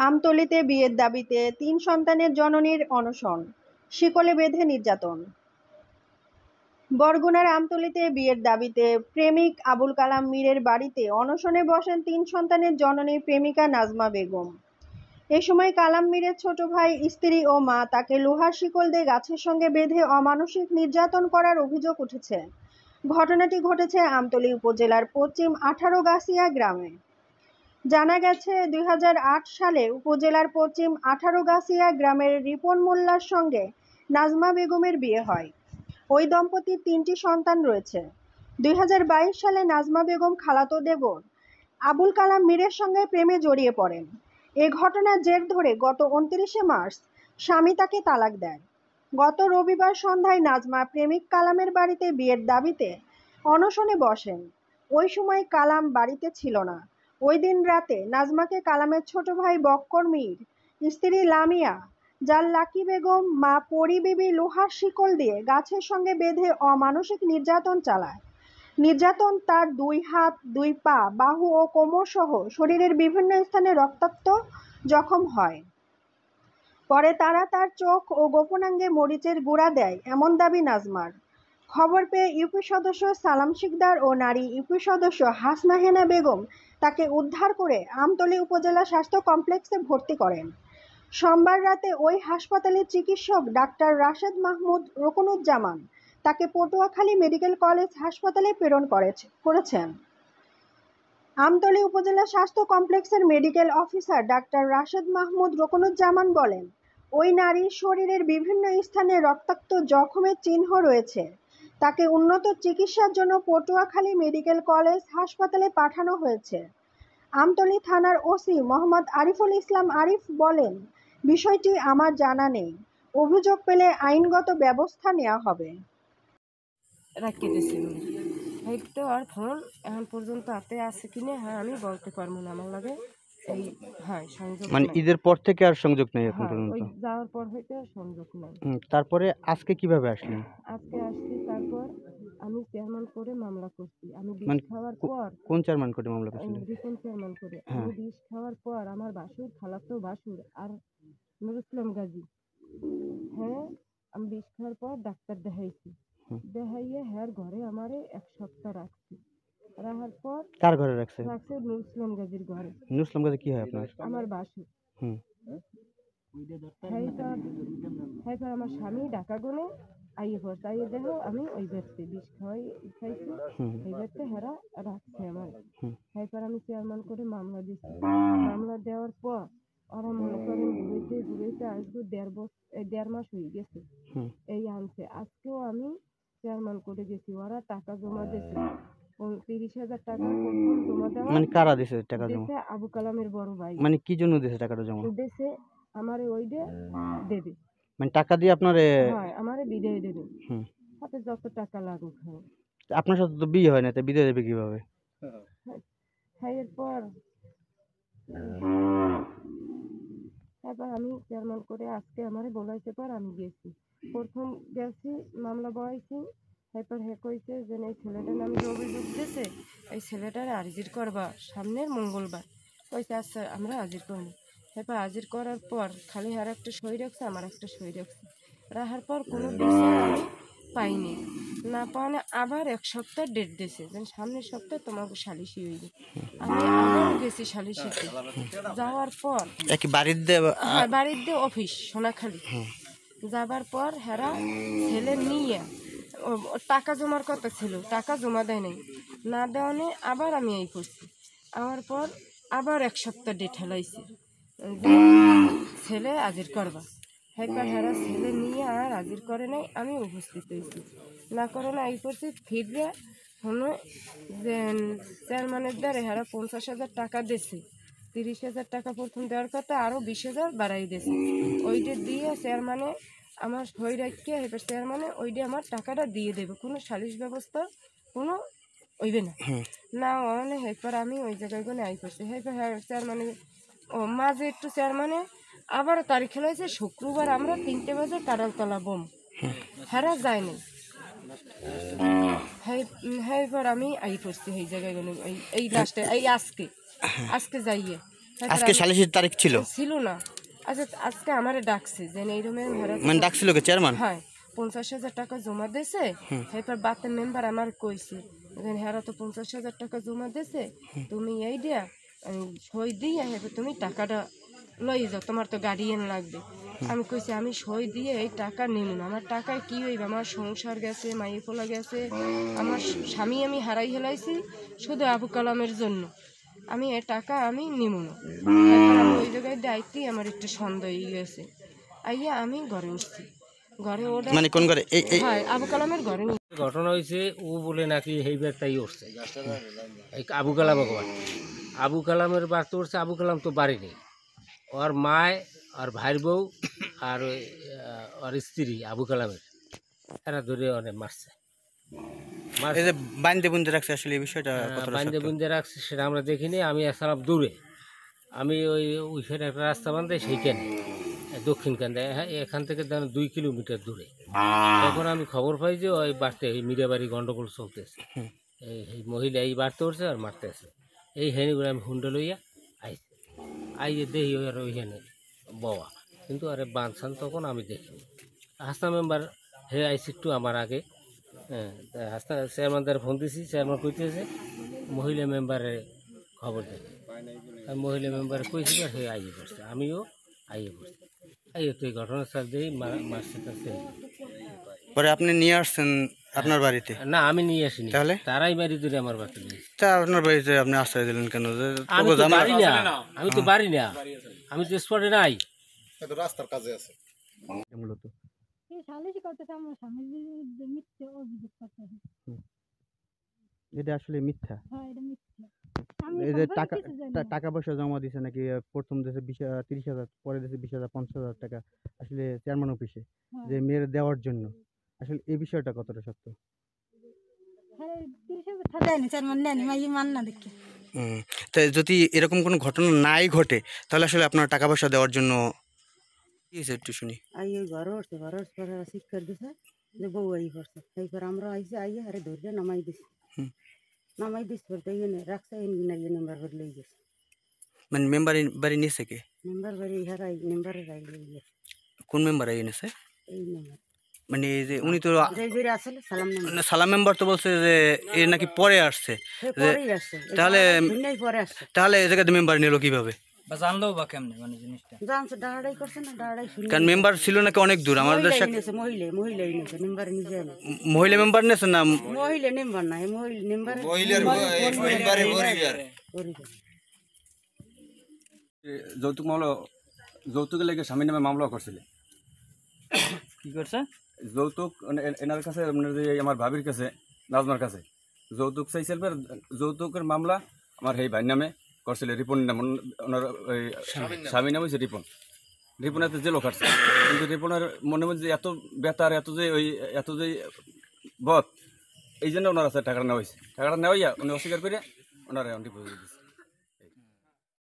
আমতলীতে বিয়ের দাবিতে ৩ সন্তানের জননীর অনশন, শিকলে বেঁধে নির্যাতন। বরগুনার আমতলীতে বিয়ের দাবিতে প্রেমিক আবুল কালাম মীরের বাড়িতে অনশনে বসেন ৩ সন্তানের জননী প্রেমিকা নাজমা বেগম। এ সময় কালাম মীরের ছোট ভাই, স্ত্রী ও মা তাকে লোহার শিকল দিয়ে গাছের সঙ্গে বেঁধে অমানসিক নির্যাতন করার অভিযোগ উঠেছে। ঘটনাটি ঘটেছে আমতলী উপজেলার পশ্চিম 18 গাছিয়া গ্রামে। জানা গেছে, 2008 সালে উপজেলার পশ্চিম 18 গাছিয়া গ্রামের রিপন মোল্লার সঙ্গে নাজমা বেগমের বিয়ে হয়। ওই দম্পতির 3টি সন্তান রয়েছে। 2022 সালে নাজমা বেগম খালাতো দেবর আবুল কালাম মীরের সঙ্গে প্রেমে জড়িয়ে পড়েন। এ ঘটনার জের ধরে গত 29 মার্চ স্বামী তাকে তালাক দেয়। গত রবিবার সন্ধ্যায় নাজমা প্রেমিক কালামের বাড়িতে বিয়ের দাবিতে অনশনে বসেন। ওই সময় কালাম বাড়িতে ছিল না। ওই দিন রাতে নাজমাকে কালামের ছোট ভাই বক্কর মীর, স্ত্রী লামিয়া জাল্লাকি বেগম, মা পরি বিবি লোহার শিকল দিয়ে গাছের সঙ্গে বেঁধে অমানসিক নির্যাতন চালায়। নির্যাতন তার 2 হাত, 2 পা, বাহু ও কোমর সহ শরীরের বিভিন্ন স্থানে রক্তাক্ত জখম হয়। পরে তারা তার চোখ ও গোপনাঙ্গে মরিচের গুঁড়া দেয়, এমন দাবি নাজমার। খবর পেয়ে ইউপি সদস্য সালাম শিকদার ও নারী ইউপি সদস্য হাসনা হেনা বেগম তাকে উদ্ধার করে আমতলী উপজেলা স্বাস্থ্য কমপ্লেক্সে ভর্তি করেন। সোমবার রাতে ওই হাসপাতালের চিকিৎসক ডাক্তার রাশেদ মাহমুদ রুকনুজ্জামান তাকে পটুয়াখালী মেডিকেল কলেজ হাসপাতালে প্রেরণ করেছেন। আমতলী উপজেলা স্বাস্থ্য কমপ্লেক্সের medical officer doctor Rashed Mahmud Ruknuzzaman বলেন, ওই নারীর শরীরের বিভিন্ন স্থানে রক্তাক্ত জখমের চিহ্ন রয়েছে। তাকে উন্নত চিকিৎসার জন্য পটুয়াখালী মেডিকেল কলেজ হাসপাতালে পাঠানো হয়েছে। আমতলী থানার ওসি মোহাম্মদ আরিফুল ইসলাম আরিফ বলেন, বিষয়টি আমার জানা নেই। অভিযোগ পেলে আইনগত ব্যবস্থা নেওয়া হবে। তো আর ফোন এখন পর্যন্ত হাতে আছে কিনা আমি বলতে পারবো না। আমার লাগে এই সংযোগ মানে ঈদের পর থেকে আর সংযোগ নেই এখন পর্যন্ত। ওই যাওয়ার পর হইতে আর সংযোগ নাই। তারপরে আজকে কিভাবে আসলেন? আজকে আসছি, তারপর আমি চেয়ারম্যান করে মামলা করছি। আমি বিষ মানে খাওয়ার পর কোন চেয়ারম্যান করে মামলা করছিলেন? রিপন চেয়ারম্যান করে আমি বিষ খাওয়ার পর আমার বাসুর, খালাতো বাসুর আর নুর ইসলাম গাজী, আমি বিষ খাওয়ার পর ডাক্তার দেখাইছি। দেখাইয়ে হ্যার ঘরে আমারে 1 সপ্তাহ রাখছি। রাখার পর কার ঘরে রাখছে? নুর ইসলাম গাজীর ঘরে। নুর ইসলাম গাজী কি হয় আপনার? আমার বাসুর। আমার স্বামী ঢাকা গনে আইয়ে পড়ছে, আইয়ে দেখো আমি ওই ব্যক্তি বিষ খাইছি, এই ব্যক্তি হেরা রাখছে আমার। আমি চেয়ারম্যান করে মামলা দিচ্ছি। মামলা দেওয়ার পর ওরা মনে করেন ঘুরেতে আসবো 1.5 মাস হয়ে গেছে এই আনছে। আজকেও আমি চেয়ারম্যান করে গেছি, ওরা টাকা জমা দিয়েছে 30,000 টাকা জমা দেওয়া। মানে কারা দিছে টাকা জমা? আবু কালামের বড় ভাই। মানে কি জন্য দিছে টাকাটা জমা? দেশে আমারে ওইটা দেবে, মানে টাকা দিয়ে আপনারে আমারে বিদায় দেবে। হাতে যত টাকা লাগুক। আপনার সাথে তো বিয়ে হয় না, তাই বিদায় দেবে কিভাবে? এরপর আমি চেয়ারম্যান করে আজকে আমারে বলাইতে পর আমি গেছি। প্রথম গেছি মামলা বলাইছি, এরপর কইছে যে এই ছেলেটার নামে যে অভিযোগ দিয়েছে এই ছেলেটার হাজির করবা সামনের মঙ্গলবার। কইছে আচ্ছা আমরা হাজির করবো। এরপর হাজির করার পর খালি আর একটা সই রাখছে, আমার একটা সই রাখছে। রাখার পর কোনো বিচার আমি পাইনি। না পাওয়া আবার 1 সপ্তাহ ডেট দিয়েছে, যেন সামনের সপ্তাহে তোমাকে সালিশি হইবে। আমি আবার গেছি সালিশিতে। যাওয়ার পর বাড়িতে অফিস সোনাখালী যাবার পর হেরা ছেলে নিয়ে টাকা জমার কথা ছিল, টাকা জমা দেয় নাই। না দেওয়া নেই আবার আমি এই করছি। আমার পর আবার 1 সপ্তাহ ডেট হেলাইছে যে ছেলে হাজির করবা। হেরা ছেলে নিয়ে আর হাজির করে নাই, আমি উপস্থিত হয়েছি। না করে না এই করছি ফিরবে শোনো যে চেয়ারম্যানের দ্বারা হেরা 50,000 টাকা দিয়েছে। 30,000 টাকা প্রথম দেওয়ার কথা, আরও 20,000 বাড়াই দিয়েছে। ওইটা দিয়ে চেয়ারম্যানে আমার সই রাখিয়ে এবার চেয়ারম্যানে ওইটা আমার টাকাটা দিয়ে দেবে, কোনো সালিশ ব্যবস্থা কোনো হইবে না। না অনে হেরপর আমি ওই জায়গায় কোনো আই করছি। হেরপর চেয়ারম্যানে মাঝে একটু চেয়ারম্যানে আবারও তারিখ খেলাইছে শুক্রবার আমরা 3টে বাজে কারালতলা বোম হেরা যায়নি। এবার আমি আই করছি এই জায়গায় এই লাস্টে এই আজকে যাইয়ে আজকে সালিসির তারিখ ছিল? ছিল না। আচ্ছা আজকে আমারে ডাকছে যে এই রুমে মানে ডাকছিল কে, চেয়ারম্যান? হ্যাঁ 50,000 টাকা জমা দিয়েছে। এরপর বাতের মেম্বার আমার কইছে হেরা তো 50,000 টাকা জমা দিয়েছে, তুমি এই দিয়া সই দিয়ে এবার তুমি টাকাটা লই যাও, তোমার তো গার্ডিয়ান লাগবে। আমি কইছি আমি সই দিয়ে এই টাকা নিব না, আমার টাকায় কি হইবে, আমার সংসার গেছে, মাইয়ে ফোলা গেছে, আমার স্বামী আমি হারাই হেলাইছি শুধু আবু কালামের জন্য, আমি এ টাকা আমি নিব না। তারপর আমি ওই জায়গায় দায়িত্বে আমার একটু সন্দেহ গেছে, আইয়া আমি ঘরে উঠছি। ঘরে ওটা মানে কোন ঘরে? হয় আবু কালামের ঘরে ঘটনা হয়েছে ও বলে নাকি হেইবার তাই উঠছে এই আবু কালাম ভগবান আবু কালামের বাড়তে উঠছে। আবু কালাম তো বাড়ি নেই, ওর মায় আর ভাইয়ের বউ আর ওর স্ত্রী আবু কালামের এরা ধরে অনেক মারছে। এই যে বাইন্দে বুনতে রাখছে, আসলে এই বিষয়টা কতটা বান্ধে সত্য? বুন্ধে রাখছে সেটা আমরা দেখিনি। আমি আসলাম দূরে, আমি ওইখানে একটা রাস্তা বান্ধে সেইখানে দক্ষিণ কান্দে, হ্যাঁ এখান থেকে 2 কিলোমিটার দূরে। তখন আমি খবর পাই যে ওই বাড়তে এই মিরাবাড়ি গন্ডগোল চলতেছে, এই মহিলা এই বাড়তে উঠছে আর মারতেছে। এই হেনি করে আমি হুন্ডা লইয়া আইছি, আইয়ে দেখি ওই আর ওইখানে বওয়া, কিন্তু আরে বাঁধছান তখন আমি দেখিনি। হাসনা মেম্বার হে আইসি একটু আমার আগে, হ্যাঁ হাসনা চেয়ারম্যানদের ফোন দিছি, চেয়ারম্যান কইতেছে মহিলা মেম্বারের খবর দেবে। আমি মহিলা মেম্বার কইছি আর হে আইয়ে পড়ছে, আমিও আইয়ে পড়ছি। আইয়ে তো এই ঘটনাস্থল দিয়েই মারছে টারছে। পরে আপনি নিয়ে আসছেন আপনার বাড়িতে? না আমি নিয়ে আসিনি, তাহলে? তারাই বাড়ি ধরে আমার বাড়িতে নিয়েছে। তা আপনার বাড়িতে আপনি আশ্রয় দিলেন কেন? আমি তো বাড়ি না, আমি তো বাড়ি না, আমি তো স্পটে নাই। মূলত এটা আসলে মিথ্যা। এই যে টাকা পয়সা জমা দিছে নাকি, প্রথম দেশে 30,000, পরে দেশে 20,000, 50,000 টাকা আসলে চেয়ারম্যান অফিসে যে মেয়ের দেওয়ার জন্য, আসলে এই বিষয়টা কতটা সত্য? তাই যদি এরকম কোনো ঘটনা নাই ঘটে, তাহলে আসলে আপনার টাকা পয়সা দেওয়ার জন্য কি হয়েছে একটু শুনি। আইয়ে ঘরে উঠছে, ঘরে উঠছে শিক্ষা দিছে যে বউ আই করছে। তারপর আমরা আইসি আইয়ে হারে ধরে নামাই দিছি, নামাই দিস পর তাই রাখছে মেম্বার বাড়ি লই গেছে। মানে মেম্বার বাড়ি নিয়েছে কে? মেম্বার বাড়ি হারাই মেম্বারের আই লই গেছে। কোন মেম্বার এনেছে? এই মেম্বার মানে এই যে উনি তো যে আসলে সালাম মেম্বার, সালাম মেম্বার তো বলছে যে এ নাকি পরে আসছে, পরেই আসছে। তাহলে পরে আসছে, তাহলে এই জায়গাতে মেম্বার নিল কিভাবে? জানলেও বা কেমনে মানে জিনিসটা? জানছে ডাহাড়াই করছে না, ডাহাড়াই শুনে। কারণ মেম্বার ছিল নাকি অনেক দূর আমাদের মহিলাই নিয়েছে, মহিলাই নিয়েছে, মেম্বার নিজে না। মহিলা মেম্বার নিয়েছে না? মহিলা মেম্বার না, মেম্বার যৌতুক মামলা, যৌতুকের লেগে স্বামী নামে মামলা করছিল। কি করছে? যৌতুক এনার কাছে, আমার ভাবির কাছে, নাজমার কাছে যৌতুক চাইছিল। যৌতুকের মামলা আমার এই ভাই নামে করছিল, রিপন নাম, ওনার ওই স্বামী নাম হচ্ছে রিপন। রিপন এত জেলও খাটছে, কিন্তু রিপনের মনে মনে যে এত বেতার, এত যে বদ, এই জন্য ওনার কাছে টাকাটা নেওয়া হয়েছে। টাকাটা নেওয়াইয়া উনি অস্বীকার করে ওনারা ডিপোজিট দিচ্ছে।